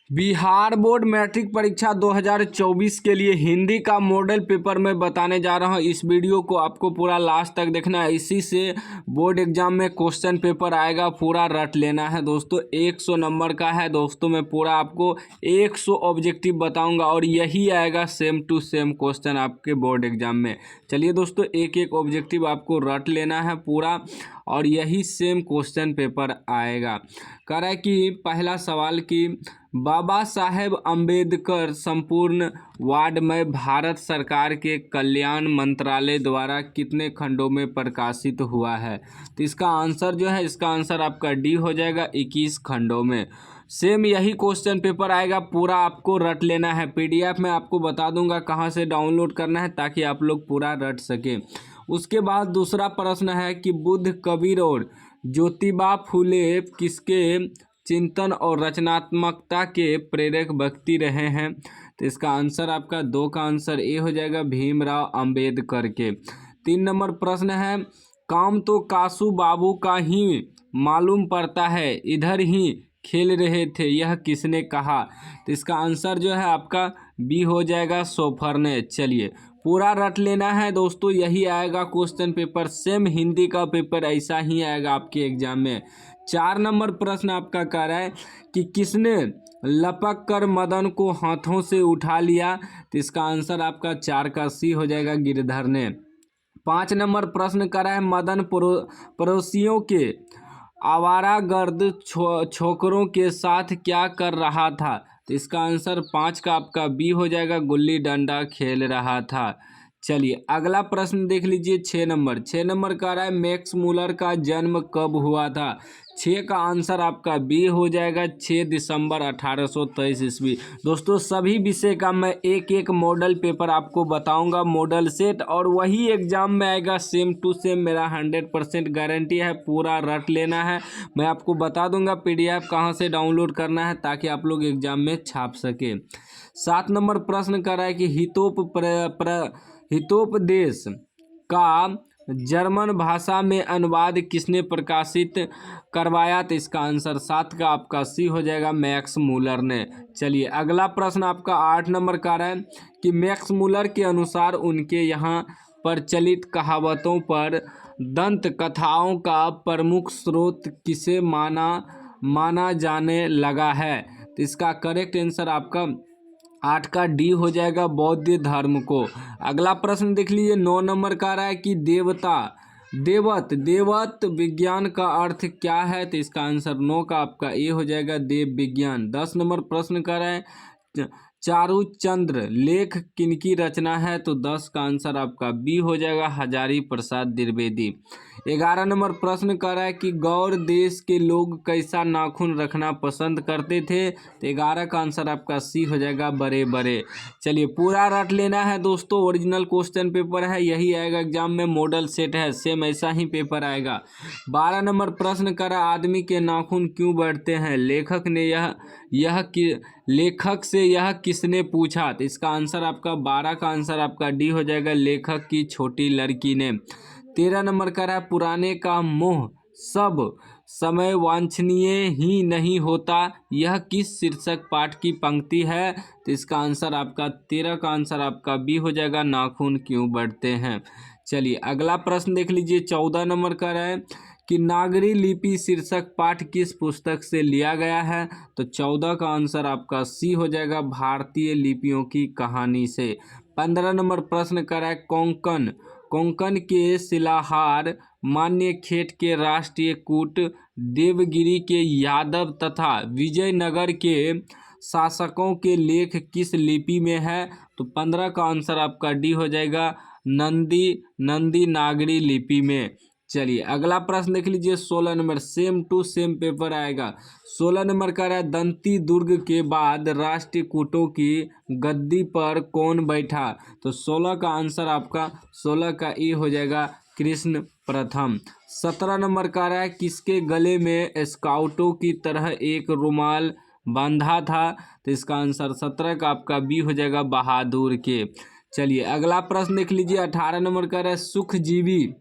Bihar board matric परीक्षा 2024 के लिए हिंदी का मॉडल पेपर मैं बताने जा रहा हूं। इस वीडियो को आपको पूरा लास्ट तक देखना है। इसी से बोर्ड एग्जाम में क्वेश्चन पेपर आएगा, पूरा रट लेना है दोस्तों। 100 नंबर का है दोस्तों। मैं पूरा आपको 100 ऑब्जेक्टिव बताऊंगा और यही आएगा सेम टू सेम क्वेश्चन आपके बोर्ड एग्जाम में। चलिए दोस्तों, एक एक ऑब्जेक्टिव आपको रट लेना है पूरा और यही सेम क्वेश्चन पेपर आएगा। कह रहा है कि पहला सवाल कि बाबा साहेब अम्बेडकर संपूर्ण वार्ड में भारत सरकार के कल्याण मंत्रालय द्वारा कितने खंडों में प्रकाशित हुआ है। तो इसका आंसर जो है, इसका आंसर आपका डी हो जाएगा, 21 खंडों में। सेम यही क्वेश्चन पेपर आएगा, पूरा आपको रट लेना है। पीडीएफ में आपको बता दूंगा कहाँ से डाउनलोड करना है ताकि आप लोग पूरा रट सकें। उसके बाद दूसरा प्रश्न है कि बुद्ध, कबीर और ज्योतिबा फुले किसके चिंतन और रचनात्मकता के प्रेरक व्यक्ति रहे हैं। तो इसका आंसर आपका 2 का आंसर ए हो जाएगा, भीमराव अंबेडकर के। 3 नंबर प्रश्न है, काम तो कासू बाबू का ही मालूम पड़ता है, इधर ही खेल रहे थे, यह किसने कहा। तो इसका आंसर जो है आपका बी हो जाएगा, सोफर ने। चलिए पूरा रट लेना है दोस्तों, यही आएगा क्वेश्चन पेपर। सेम हिंदी का पेपर ऐसा ही आएगा आपके एग्जाम में। 4 नंबर प्रश्न आपका कह रहा है कि किसने लपक कर मदन को हाथों से उठा लिया। तो इसका आंसर आपका 4 का सी हो जाएगा, गिरधर ने। 5 नंबर प्रश्न कर रहा है, मदन पड़ोसियों के आवारागर्द छोकरों के साथ क्या कर रहा था। तो इसका आंसर 5 का आपका बी हो जाएगा, गुल्ली डंडा खेल रहा था। चलिए अगला प्रश्न देख लीजिए। 6 नंबर कह रहा है, मैक्स मूलर का जन्म कब हुआ था। 6 का आंसर आपका बी हो जाएगा, 6 दिसंबर 1823 ईस्वी। दोस्तों सभी विषय का मैं एक एक मॉडल पेपर आपको बताऊंगा, मॉडल सेट, और वही एग्जाम में आएगा सेम टू सेम। मेरा 100% गारंटी है, पूरा रट लेना है। मैं आपको बता दूंगा पीडीएफ कहाँ से डाउनलोड करना है ताकि आप लोग एग्जाम में छाप सके। 7 नंबर प्रश्न कर रहा है कि हितोपदेश का जर्मन भाषा में अनुवाद किसने प्रकाशित करवाया। तो इसका आंसर 7 का आपका सी हो जाएगा, मैक्स मूलर ने। चलिए अगला प्रश्न आपका 8 नंबर का है कि मैक्स मूलर के अनुसार उनके यहाँ प्रचलित कहावतों पर दंत कथाओं का प्रमुख स्रोत किसे माना जाने लगा है। तो इसका करेक्ट आंसर आपका 8 का डी हो जाएगा, बौद्ध धर्म को। अगला प्रश्न देख लीजिए। 9 नंबर का रहा है कि देवत विज्ञान का अर्थ क्या है। तो इसका आंसर 9 का आपका ए हो जाएगा, देव विज्ञान। 10 नंबर प्रश्न का रहा है, चारुचंद्र लेख किनकी रचना है। तो 10 का आंसर आपका बी हो जाएगा, हजारी प्रसाद द्विवेदी। 11 नंबर प्रश्न कर रहा है कि गौर देश के लोग कैसा नाखून रखना पसंद करते थे। तो 11 का आंसर आपका सी हो जाएगा, बड़े बड़े। चलिए पूरा रट लेना है दोस्तों, ओरिजिनल क्वेश्चन पेपर है, यही आएगा एग्जाम में, मॉडल सेट है, सेम ऐसा ही पेपर आएगा। 12 नंबर प्रश्न कर रहा है, आदमी के नाखून क्यों बढ़ते हैं, लेखक से यह किसने पूछा। तो इसका आंसर आपका 12 का आंसर आपका डी हो जाएगा, लेखक की छोटी लड़की ने। 13 नंबर का रहा है, पुराने का मोह सब समय वांछनीय ही नहीं होता, यह किस शीर्षक पाठ की पंक्ति है। तो इसका आंसर आपका 13 का आंसर आपका बी हो जाएगा, नाखून क्यों बढ़ते हैं। चलिए अगला प्रश्न देख लीजिए। 14 नंबर का रहा है कि नागरी लिपि शीर्षक पाठ किस पुस्तक से लिया गया है। तो 14 का आंसर आपका सी हो जाएगा, भारतीय लिपियों की कहानी से। 15 नंबर प्रश्न कर रहा है, कोंकण के शिलाहार मान्यखेट के राष्ट्रीय कूट देवगिरी के यादव तथा विजयनगर के शासकों के लेख किस लिपि में है। तो 15 का आंसर आपका डी हो जाएगा, नंदी नागरी लिपि में। चलिए अगला प्रश्न देख लीजिए। 16 number, same to same paper आएगा। 16 नंबर का रहा है, दंती दुर्ग के बाद राष्ट्रीय कूटों की गद्दी पर कौन बैठा। तो 16 का आंसर आपका 16 का ई हो जाएगा, कृष्ण प्रथम। 17 नंबर का रहा है, किसके गले में स्काउटों की तरह एक रुमाल बांधा था। तो इसका आंसर 17 का आपका बी हो जाएगा, बहादुर के। चलिए अगला प्रश्न देख लीजिए। 18 नंबर का रहा है, सुखजीवी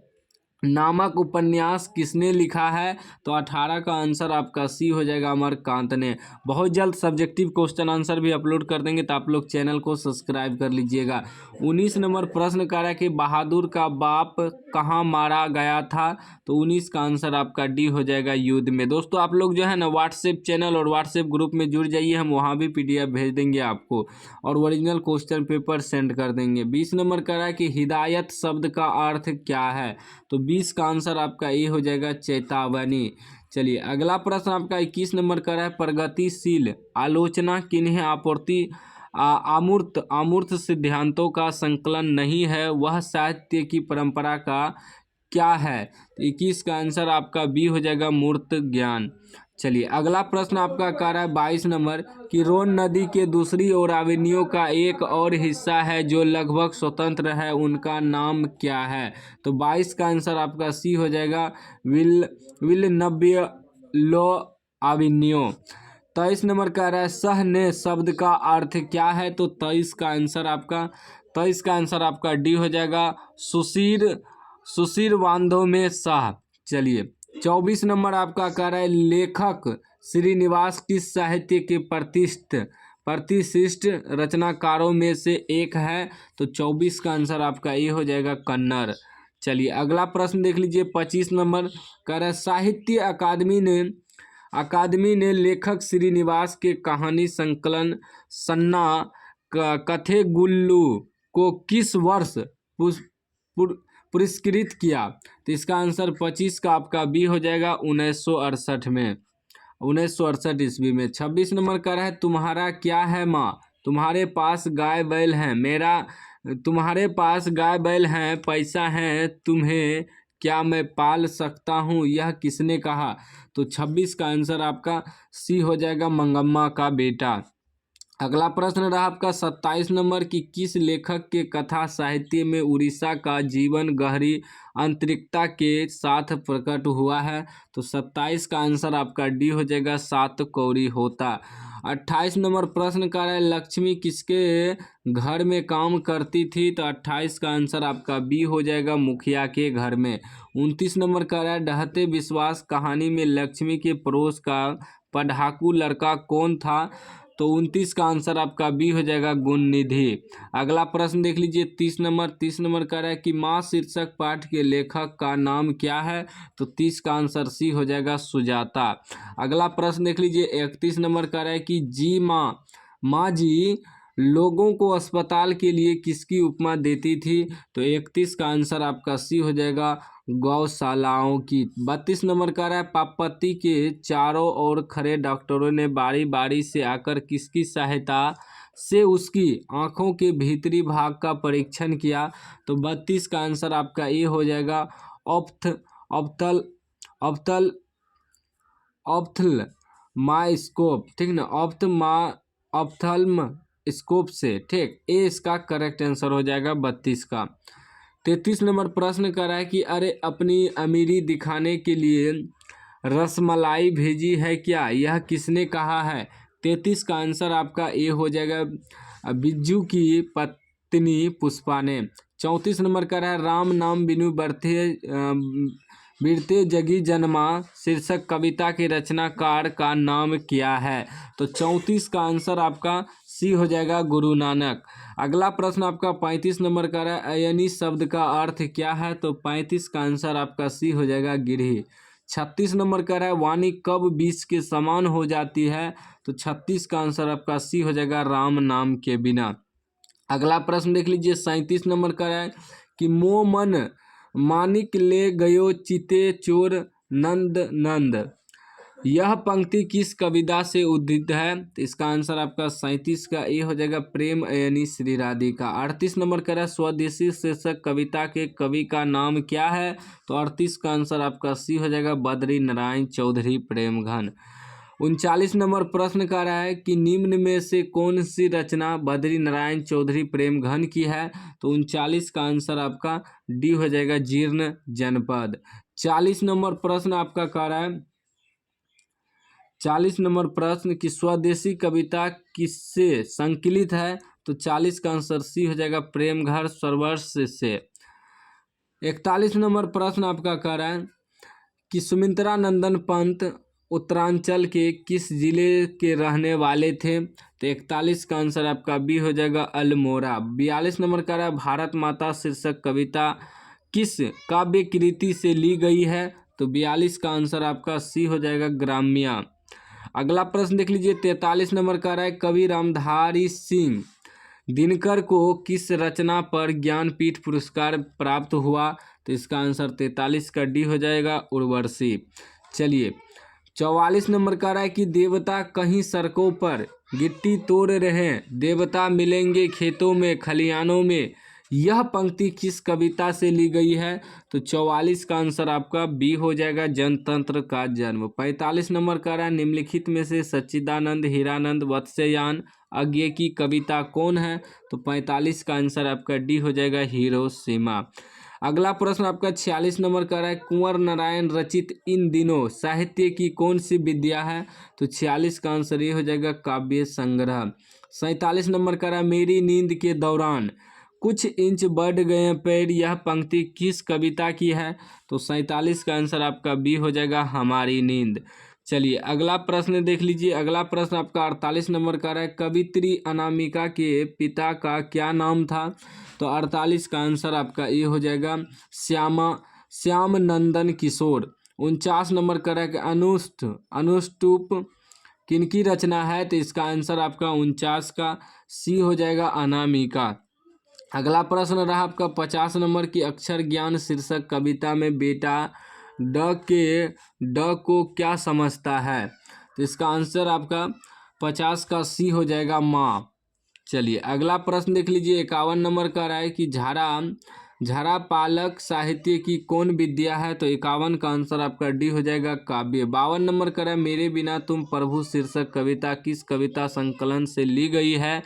नामक उपन्यास किसने लिखा है? तो 18 का आंसर आपका सी हो जाएगा अमरकांत ने। बहुत जल्द सब्जेक्टिव क्वेश्चन आंसर भी अपलोड कर देंगे, तो आप लोग चैनल को सब्सक्राइब कर लीजिएगा। 19 नंबर प्रश्न कह रहा है कि बहादुर का बाप कहाँ मारा गया था? तो 19 का आंसर आपका डी हो जाएगा युद्ध में। दोस्तों आप लोग जो है ना व्हाट्सएप चैनल और व्हाट्सएप ग्रुप में जुड़ जाइए, हम वहाँ भी PDF भेज देंगे आपको और ओरिजिनल क्वेश्चन पेपर सेंड कर देंगे। 20 नंबर कह रहा है कि हिदायत शब्द का अर्थ क्या है? तो 20 का आंसर आपका ए हो जाएगा चेतावनी। चलिए अगला प्रश्न आपका 21 नंबर का है प्रगतिशील आलोचना किन्हें आपूर्ति आमूर्त आमूर्त सिद्धांतों का संकलन नहीं है, वह साहित्य की परंपरा का क्या है? तो 21 का आंसर आपका बी हो जाएगा मूर्त ज्ञान। चलिए अगला प्रश्न आपका कह रहा है 22 नंबर कि रोन नदी के दूसरी ओर एवेन्यू का एक और हिस्सा है जो लगभग स्वतंत्र है, उनका नाम क्या है? तो 22 का आंसर आपका सी हो जाएगा विलनव्य लो एवेन्यू। 23 नंबर कह रहा है सहने शब्द का अर्थ क्या है? तो 23 का आंसर आपका डी हो जाएगा सुशीर बांधों में शाह। चलिए 24 नंबर आपका कह रहा है लेखक श्रीनिवास किस साहित्य के प्रतिष्ठित रचनाकारों में से एक है? तो 24 का आंसर आपका ये हो जाएगा कन्नड़। चलिए अगला प्रश्न देख लीजिए 25 नंबर कह रहा है साहित्य अकादमी ने लेखक श्रीनिवास के कहानी संकलन सन्ना कथेगुल्लू को किस वर्ष पुरस्कृत किया? तो इसका आंसर 25 का आपका बी हो जाएगा 1968 में, 1968 ईस्वी में। 26 नंबर का है तुम्हारा क्या है माँ? तुम्हारे पास गाय बैल हैं तुम्हारे पास गाय बैल हैं, पैसा है तुम्हें, क्या मैं पाल सकता हूँ, यह किसने कहा? तो 26 का आंसर आपका सी हो जाएगा मंगम्मा का बेटा। अगला प्रश्न रहा आपका 27 नंबर की किस लेखक के कथा साहित्य में उड़ीसा का जीवन गहरी आंतरिकता के साथ प्रकट हुआ है? तो 27 का आंसर आपका डी हो जाएगा सातकौड़ी होता। 28 नंबर प्रश्न का है लक्ष्मी किसके घर में काम करती थी? तो 28 का आंसर आपका बी हो जाएगा मुखिया के घर में। 29 नंबर का है ढहते विश्वास कहानी में लक्ष्मी के पड़ोस का पढ़ाकू लड़का कौन था? तो 29 का आंसर आपका बी हो जाएगा गुण निधि। अगला प्रश्न देख लीजिए 30 नंबर कह रहा है कि माँ शीर्षक पाठ के लेखक का नाम क्या है? तो 30 का आंसर सी हो जाएगा सुजाता। अगला प्रश्न देख लीजिए 31 नंबर कह रहा है कि जी माँ जी लोगों को अस्पताल के लिए किसकी उपमा देती थी? तो 31 का आंसर आपका सी हो जाएगा गौशालाओं की। 32 नंबर का रहा है पापति के चारों ओर खड़े डॉक्टरों ने बारी बारी से आकर किसकी सहायता से उसकी आंखों के भीतरी भाग का परीक्षण किया? तो 32 का आंसर आपका ये हो जाएगा ऑप्थल्मास्कोप, ठीक ना, ऑप्थल्मस्कोप से, ठीक, ए इसका करेक्ट आंसर हो जाएगा 32 का। 33 नंबर प्रश्न कर रहा है कि अरे अपनी अमीरी दिखाने के लिए रसमलाई भेजी है क्या, यह किसने कहा है? 33 का आंसर आपका ए हो जाएगा बिज्जू की पत्नी पुष्पा ने। 34 नंबर का है राम नाम बिनु बिरते जगी जन्मा शीर्षक कविता के रचनाकार का नाम क्या है? तो 34 का आंसर आपका सी हो जाएगा गुरु नानक। अगला प्रश्न आपका 35 नंबर का है अयनी शब्द का अर्थ क्या है? तो 35 का आंसर आपका सी हो जाएगा गिरही। 36 नंबर का है वाणी कब विष के समान हो जाती है? तो 36 का आंसर आपका सी हो जाएगा राम नाम के बिना। अगला प्रश्न देख लीजिए 37 नंबर का है कि मो मन मानिक ले गयो चिते चोर नंद, यह पंक्ति किस कविता से उद्धृत है? तो इसका आंसर आपका 37 का ए हो जाएगा प्रेम अयनी श्री राधिका। 38 नंबर का है स्वदेशी शीर्षक कविता के कवि का नाम क्या है? तो 38 का आंसर आपका सी हो जाएगा बद्री नारायण चौधरी प्रेमघन। 39 नंबर प्रश्न का रहा है कि निम्न में से कौन सी रचना बद्री नारायण चौधरी प्रेमघन की है? तो 39 का आंसर आपका डी हो जाएगा जीर्ण जनपद। 40 नंबर प्रश्न आपका कह रहा है 40 नंबर प्रश्न की स्वदेशी कविता किससे संकलित है? तो 40 का आंसर सी हो जाएगा प्रेमघर स्वरवर्ष से। 41 नंबर प्रश्न आपका कह रहा है कि सुमित्रा नंदन पंत उत्तरांचल के किस जिले के रहने वाले थे। तो 41 का आंसर आपका बी हो जाएगा अल्मोड़ा। 42 नंबर का रहा है भारत माता शीर्षक कविता किस काव्य कृति से ली गई है। तो 42 का आंसर आपका सी हो जाएगा ग्राम्या। अगला प्रश्न देख लीजिए 43 नंबर का रहा है कवि रामधारी सिंह दिनकर को किस रचना पर ज्ञानपीठ पुरस्कार प्राप्त हुआ। तो इसका आंसर 43 का डी हो जाएगा उर्वशी। चलिए 44 नंबर का रहा है कि देवता कहीं सड़कों पर गिट्टी तोड़ रहे देवता मिलेंगे खेतों में खलिहानों में, यह पंक्ति किस कविता से ली गई है। तो 44 का आंसर आपका बी हो जाएगा जनतंत्र का जन्म। 45 नंबर का रहा है निम्नलिखित में से सच्चिदानंद हीरानंद वत्स्यायन अज्ञे की कविता कौन है। तो 45 का आंसर आपका डी हो जाएगा हिरोशिमा। अगला प्रश्न आपका 46 नंबर का रहा है कुंवर नारायण रचित इन दिनों साहित्य की कौन सी विद्या है। तो 46 का आंसर ये हो जाएगा काव्य संग्रह। 47 नंबर का रहा है मेरी नींद के दौरान कुछ इंच बढ़ गए पैर, यह पंक्ति किस कविता की है। तो 47 का आंसर आपका बी हो जाएगा हमारी नींद। चलिए अगला प्रश्न देख लीजिए। अगला प्रश्न आपका 48 नंबर का रहा है कवित्री अनामिका के पिता का क्या नाम था। तो 48 का आंसर आपका ये हो जाएगा श्याम नंदन किशोर। 49 नंबर का रहा है अनुष्टुप किनकी रचना है। तो इसका आंसर आपका 49 का सी हो जाएगा अनामिका। अगला प्रश्न रहा आपका 50 नंबर की अक्षर ज्ञान शीर्षक कविता में बेटा ड को क्या समझता है। तो इसका आंसर आपका 50 का सी हो जाएगा माँ। चलिए अगला प्रश्न देख लीजिए 51 नंबर का रहा है कि झारा पालक साहित्य की कौन विद्या है। तो 51 का आंसर आपका डी हो जाएगा काव्य। 52 नंबर का रहा है मेरे बिना तुम प्रभु शीर्षक कविता किस कविता संकलन से ली गई है।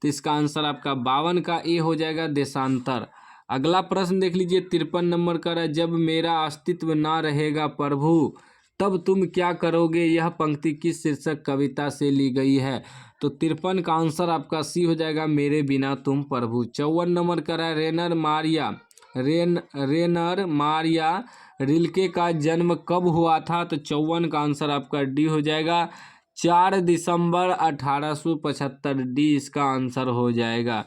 तो इसका आंसर आपका 52 का ए हो जाएगा देशांतर। अगला प्रश्न देख लीजिए 53 नंबर का है जब मेरा अस्तित्व ना रहेगा प्रभु तब तुम क्या करोगे, यह पंक्ति किस शीर्षक कविता से ली गई है। तो 53 का आंसर आपका सी हो जाएगा मेरे बिना तुम प्रभु। 54 नंबर का है रेनर मारिया रिल्के का जन्म कब हुआ था। तो 54 का आंसर आपका डी हो जाएगा 4 दिसंबर 1875 डी इसका आंसर हो जाएगा।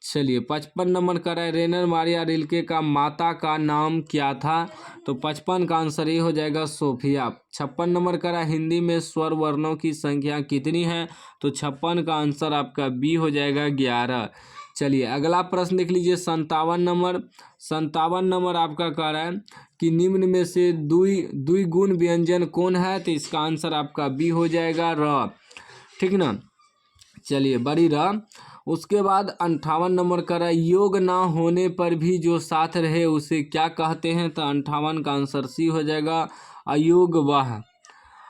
चलिए 55 नंबर का है रेनर मारिया रिल्के का माता का नाम क्या था। तो 55 का आंसर ये हो जाएगा सोफिया। 56 नंबर का है हिंदी में स्वर वर्णों की संख्या कितनी है। तो 56 का आंसर आपका बी हो जाएगा 11। चलिए अगला प्रश्न देख लीजिए 57 नंबर आपका कह रहा है कि निम्न में से द्विगुण व्यंजन कौन है। तो इसका आंसर आपका बी हो जाएगा र, ठीक ना। चलिए बड़ी र। उसके बाद 58 नंबर का है योग ना होने पर भी जो साथ रहे उसे क्या कहते हैं। तो 58 का आंसर सी हो जाएगा अयोग वह।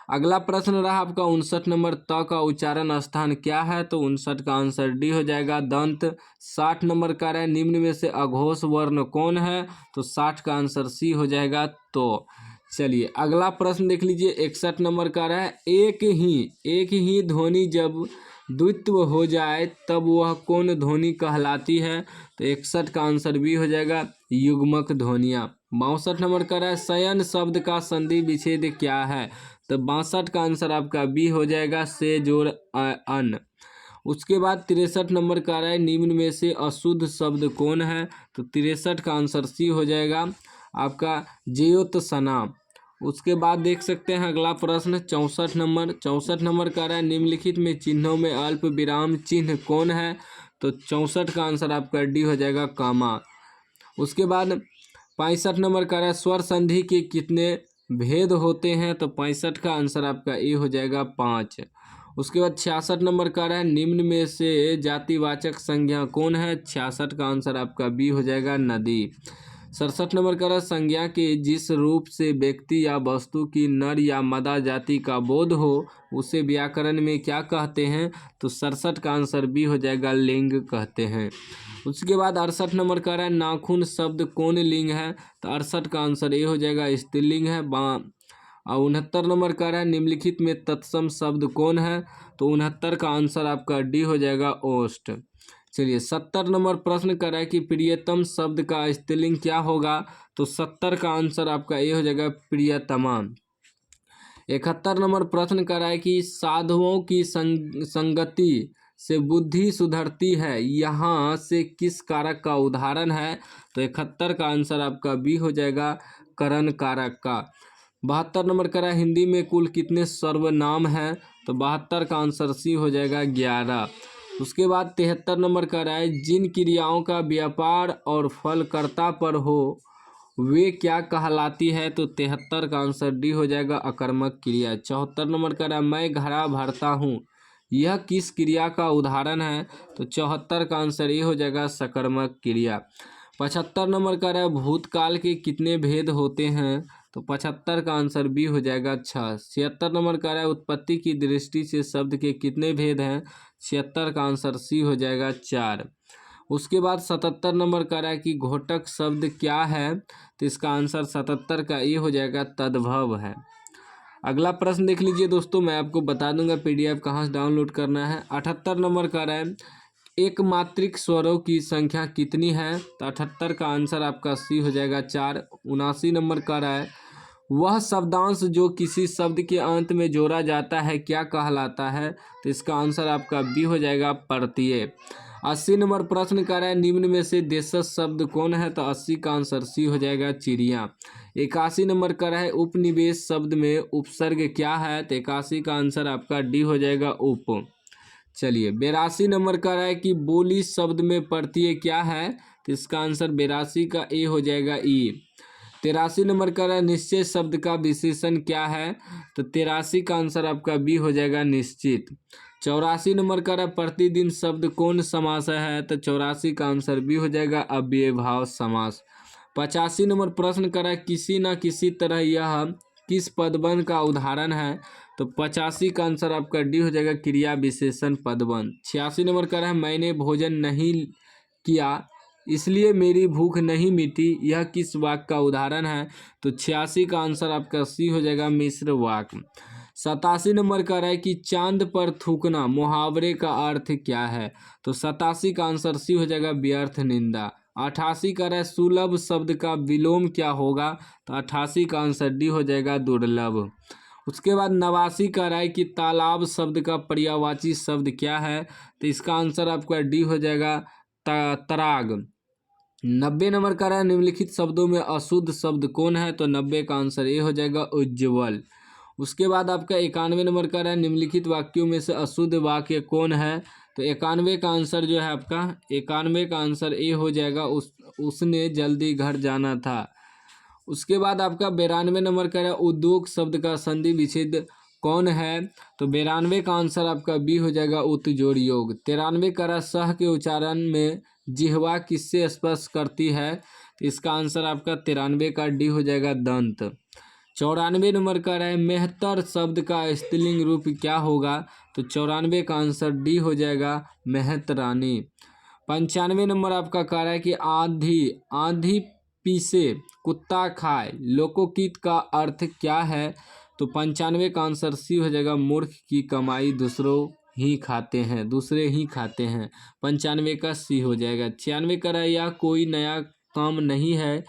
अगला प्रश्न रहा आपका 59 नंबर त का उच्चारण स्थान क्या है। तो 59 का आंसर डी हो जाएगा दंत। 60 नंबर का है निम्न में से अघोष वर्ण कौन है। तो 60 का आंसर सी हो जाएगा तो। चलिए अगला प्रश्न देख लीजिए 61 नंबर का है एक ही ध्वनि जब द्वित्व हो जाए तब वह कौन ध्वनि कहलाती है। तो 61 का आंसर भी हो जाएगा युग्मक ध्वनियाँ। 62 नंबर का है शयन शब्द का संधि विच्छेद क्या है। तो 62 का आंसर आपका बी हो जाएगा से जोड़ अन। उसके बाद 63 नंबर का है निम्न में से अशुद्ध शब्द कौन है। तो 63 का आंसर सी हो जाएगा आपका ज्योत्सना। उसके बाद देख सकते हैं अगला प्रश्न 64 नंबर का है निम्नलिखित में चिन्हों में अल्प विराम चिन्ह कौन है। तो 64 का आंसर आपका डी हो जाएगा कामा। उसके बाद 65 नंबर का है स्वर संधि के कितने भेद होते हैं। तो 65 का आंसर आपका ए हो जाएगा 5। उसके बाद 66 नंबर का है निम्न में से जातिवाचक संज्ञा कौन है। 66 का आंसर आपका बी हो जाएगा नदी। 67 नंबर का संज्ञा के जिस रूप से व्यक्ति या वस्तु की नर या मादा जाति का बोध हो उसे व्याकरण में क्या कहते हैं। तो 67 का आंसर बी हो जाएगा लिंग कहते हैं। उसके बाद 68 नंबर का है नाखून शब्द कौन लिंग है। तो 68 का आंसर ये हो जाएगा स्त्रीलिंग है। 69 नंबर का है निम्नलिखित में तत्सम शब्द कौन है। तो 69 का आंसर आपका डी हो जाएगा ओष्ठ। चलिए 70 नंबर प्रश्न कर रहा है कि प्रियतम शब्द का स्त्रीलिंग क्या होगा। तो 70 का आंसर आपका ए हो जाएगा प्रियतमा। 71 नंबर प्रश्न कर रहा है कि साधुओं की संगति से बुद्धि सुधरती है, यहाँ से किस कारक का उदाहरण है। तो 71 का आंसर आपका बी हो जाएगा करण कारक का। 72 नंबर कर रहा है हिंदी में कुल कितने सर्वनाम हैं। तो 72 का आंसर सी हो जाएगा 11। उसके बाद 73 नंबर कर रहा है जिन क्रियाओं का व्यापार और फलकर्ता पर हो वे क्या कहलाती है। तो 73 का आंसर डी हो जाएगा अकर्मक क्रिया। 74 नंबर का रहा मैं घड़ा भरता हूँ, यह किस क्रिया का उदाहरण है। तो 74 का आंसर ये हो जाएगा सकर्मक क्रिया। 75 नंबर का रहा भूतकाल के कितने भेद होते हैं। तो 75 का आंसर बी हो जाएगा 6। 76 नंबर का रहा है उत्पत्ति की दृष्टि से शब्द के कितने भेद हैं। 76 का आंसर सी हो जाएगा 4। उसके बाद 77 नंबर का रहा है कि घोटक शब्द क्या है। तो इसका आंसर 77 का ये हो जाएगा तद्भव है। अगला प्रश्न देख लीजिए दोस्तों, मैं आपको बता दूंगा पीडीएफ कहाँ से डाउनलोड करना है। 78 नंबर का रहा है एक मात्रिक स्वरों की संख्या कितनी है। तो 78 का आंसर आपका सी हो जाएगा 4। 79 नंबर का रहा है वह शब्दांश जो किसी शब्द के अंत में जोड़ा जाता है क्या कहलाता है। तो इसका आंसर आपका बी हो जाएगा प्रत्यय। 80 नंबर प्रश्न कर रहा है निम्न में से देशज शब्द कौन है। तो 80 का आंसर सी हो जाएगा चिड़िया। 81 नंबर का है उपनिवेश शब्द में उपसर्ग क्या है। तो 81 का आंसर आपका डी हो जाएगा उप। चलिए 82 नंबर का है कि बोली शब्द में प्रत्यय क्या है। तो इसका आंसर 82 का ए हो जाएगा ई। 83 नंबर का है निश्चय शब्द का विशेषण क्या है। तो 83 का आंसर आपका बी हो जाएगा निश्चित। 84 नंबर का है प्रतिदिन शब्द कौन समास है। तो 84 का आंसर बी हो जाएगा अव्ययभाव समास। 85 नंबर प्रश्न करा किसी न किसी तरह यह किस पदबंध का उदाहरण है। तो 85 का आंसर आपका डी हो जाएगा क्रिया विशेषण पदबंध। 86 नंबर का है मैंने भोजन नहीं किया इसलिए मेरी भूख नहीं मिटी, यह किस वाक्य का उदाहरण है। तो 86 का आंसर आपका सी हो जाएगा मिश्र वाक्य। 87 नंबर का है कि चांद पर थूकना मुहावरे का अर्थ क्या है। तो 87 का आंसर सी हो जाएगा व्यर्थ निंदा। 88 का है सुलभ शब्द का विलोम क्या होगा। तो 88 का आंसर डी हो जाएगा दुर्लभ। उसके बाद 89 का है कि तालाब शब्द का पर्यायवाची शब्द क्या है। तो इसका आंसर आपका डी हो जाएगा तराग। 90 नंबर का है निम्नलिखित शब्दों में अशुद्ध शब्द कौन है। तो 90 का आंसर ये हो जाएगा उज्ज्वल। उसके बाद आपका 91 नंबर का है निम्नलिखित वाक्यों में से अशुद्ध वाक्य कौन है। तो 91 का आंसर जो है आपका 91 का आंसर ए हो जाएगा उसने जल्दी घर जाना था। उसके बाद आपका 92 नंबर का है उद्योग शब्द का संधि विच्छेद कौन है। तो 92 का आंसर आपका बी हो जाएगा उत जोड़ योग। 93 का सह के उच्चारण में जिह्वा किससे स्पर्श करती है। तो इसका आंसर आपका 93 का डी हो जाएगा दंत। 94 नंबर का है मेहतर शब्द का स्त्रीलिंग रूप क्या होगा। तो 94 का आंसर डी हो जाएगा मेहतरानी। 95 नंबर आपका कह रहा है कि आंधी आंधी पीसे कुत्ता खाए लोकोगीत का अर्थ क्या है। तो 95 का आंसर सी हो जाएगा मूर्ख की कमाई दूसरे ही खाते हैं। 95 का सी हो जाएगा। 96 का है यह कोई नया काम नहीं है,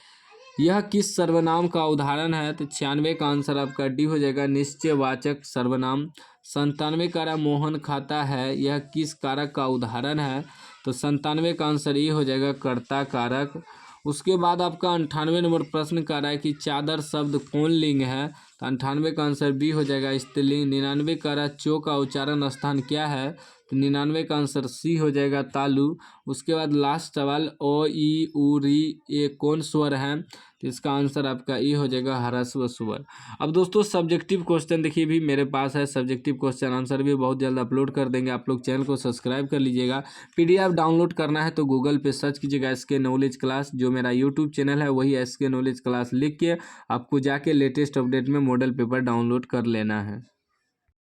यह किस सर्वनाम का उदाहरण है। तो 96 का आंसर आपका डी हो जाएगा निश्चयवाचक सर्वनाम। 97 का मोहन खाता है, यह किस कारक का उदाहरण है। तो 97 का आंसर ये हो जाएगा कर्ता कारक। उसके बाद आपका 98 नंबर प्रश्न कर रहा है कि चादर शब्द कौन लिंग है। तो 98 का आंसर बी हो जाएगा स्त्रीलिंग। 99 का रहा चो का उच्चारण स्थान क्या है। तो 99 का आंसर सी हो जाएगा तालु। उसके बाद लास्ट सवाल ओ ई उ री ये कौन स्वर है। तो इसका आंसर आपका ये हो जाएगा ह्रस्व स्वर। अब दोस्तों सब्जेक्टिव क्वेश्चन देखिए भी मेरे पास है, सब्जेक्टिव क्वेश्चन आंसर भी बहुत जल्द अपलोड कर देंगे। आप लोग चैनल को सब्सक्राइब कर लीजिएगा। पीडीएफ डाउनलोड करना है तो गूगल पे सर्च कीजिएगा एसके नॉलेज क्लास, जो मेरा यूट्यूब चैनल है वही एसके नॉलेज क्लास लिख के आपको जाके लेटेस्ट अपडेट में मॉडल पेपर डाउनलोड कर लेना है।